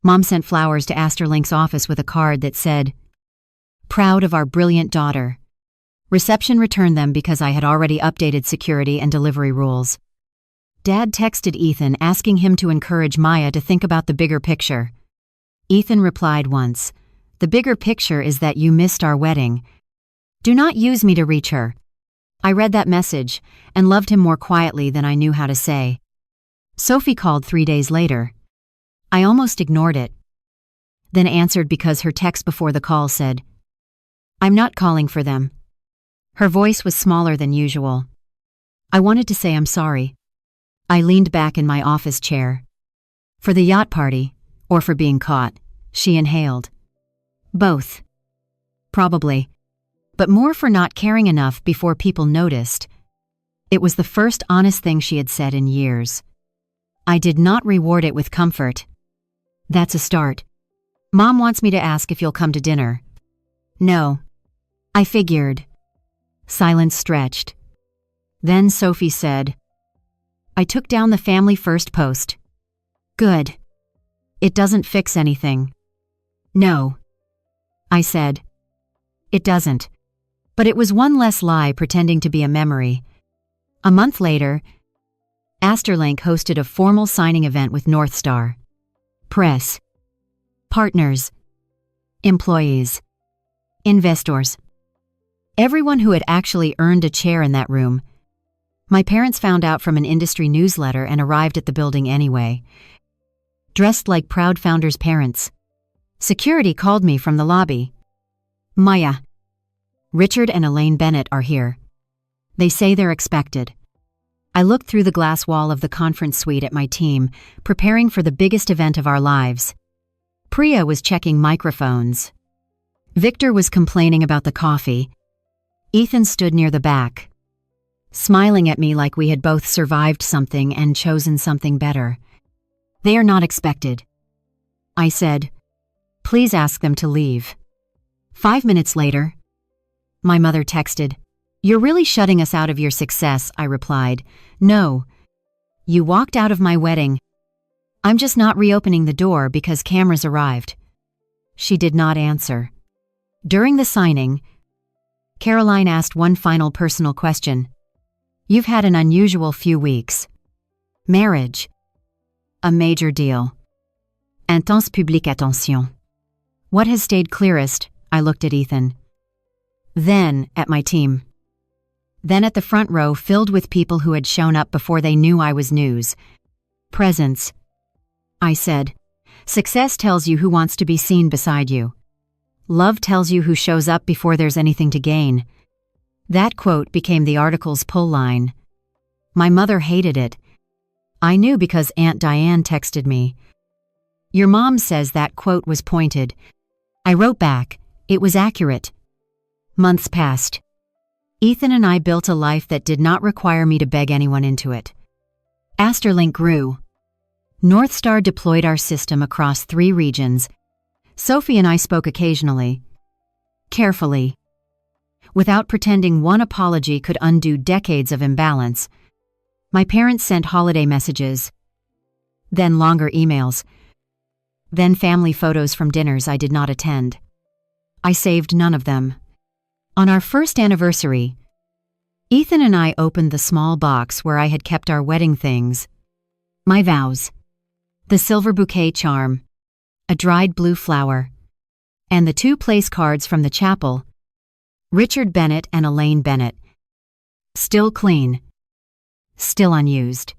Mom sent flowers to Asterlink's office with a card that said, "Proud of our brilliant daughter." Reception returned them because I had already updated security and delivery rules. Dad texted Ethan asking him to encourage Maya to think about the bigger picture. Ethan replied once, "The bigger picture is that you missed our wedding. Do not use me to reach her." I read that message and loved him more quietly than I knew how to say. Sophie called 3 days later. I almost ignored it, then answered because her text before the call said, "I'm not calling for them." Her voice was smaller than usual. I wanted to say I'm sorry. I leaned back in my office chair. For the yacht party, or for being caught, she inhaled. Both. Probably. But more for not caring enough before people noticed. It was the first honest thing she had said in years. I did not reward it with comfort. That's a start. Mom wants me to ask if you'll come to dinner. No. I figured. Silence stretched. Then Sophie said, "I took down the family first post." Good. It doesn't fix anything. No. I said. It doesn't. But it was one less lie pretending to be a memory. A month later, Asterlink hosted a formal signing event with North Star. Press. Partners. Employees. Investors. Everyone who had actually earned a chair in that room. My parents found out from an industry newsletter and arrived at the building anyway. Dressed like proud founders' parents. Security called me from the lobby. "Maya, Richard and Elaine Bennett are here. They say they're expected." I looked through the glass wall of the conference suite at my team, preparing for the biggest event of our lives. Priya was checking microphones. Victor was complaining about the coffee. Ethan stood near the back, smiling at me like we had both survived something and chosen something better. "They are not expected." I said, "Please ask them to leave." 5 minutes later, my mother texted, "You're really shutting us out of your success," I replied. "No. You walked out of my wedding. I'm just not reopening the door because cameras arrived." She did not answer. During the signing, Caroline asked one final personal question. "You've had an unusual few weeks. Marriage. A major deal. Intense public attention." What has stayed clearest? I looked at Ethan. Then at my team. Then at the front row filled with people who had shown up before they knew I was news. Presence. I said, "Success tells you who wants to be seen beside you. Love tells you who shows up before there's anything to gain." That quote became the article's pull line. My mother hated it. I knew because Aunt Diane texted me. "Your mom says that quote was pointed." I wrote back, "It was accurate." Months passed. Ethan and I built a life that did not require me to beg anyone into it. Asterlink grew. North Star deployed our system across 3 regions. Sophie and I spoke occasionally. Carefully. Without pretending one apology could undo decades of imbalance. My parents sent holiday messages. Then longer emails. Then family photos from dinners I did not attend. I saved none of them. On our first anniversary, Ethan and I opened the small box where I had kept our wedding things. My vows. The silver bouquet charm. A dried blue flower. And the 2 place cards from the chapel. Richard Bennett and Elaine Bennett. Still clean. Still unused.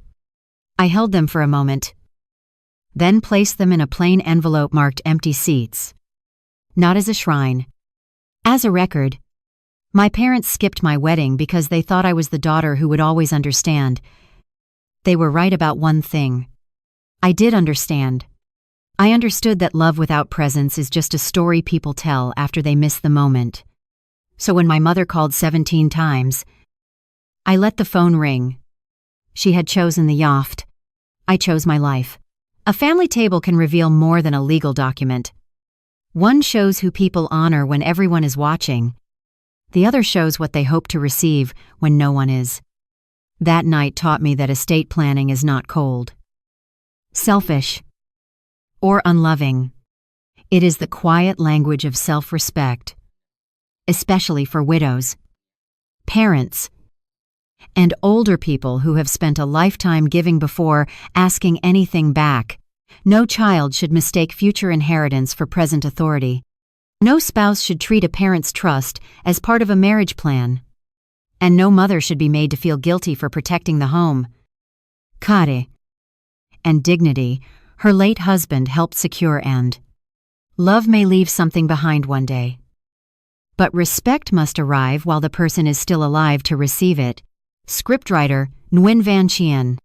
I held them for a moment. Then placed them in a plain envelope marked "empty seats." Not as a shrine. As a record. My parents skipped my wedding because they thought I was the daughter who would always understand. They were right about one thing. I did understand. I understood that love without presence is just a story people tell after they miss the moment. So when my mother called 17 times, I let the phone ring. She had chosen the yacht. I chose my life. A family table can reveal more than a legal document. One shows who people honor when everyone is watching. The other shows what they hope to receive when no one is. That night taught me that estate planning is not cold, selfish, or unloving. It is the quiet language of self-respect, especially for widows, parents, and older people who have spent a lifetime giving before asking anything back. No child should mistake future inheritance for present authority. No spouse should treat a parent's trust as part of a marriage plan. And no mother should be made to feel guilty for protecting the home. Care and dignity her late husband helped secure, and love may leave something behind one day. But respect must arrive while the person is still alive to receive it. Scriptwriter Nguyen Van Chien.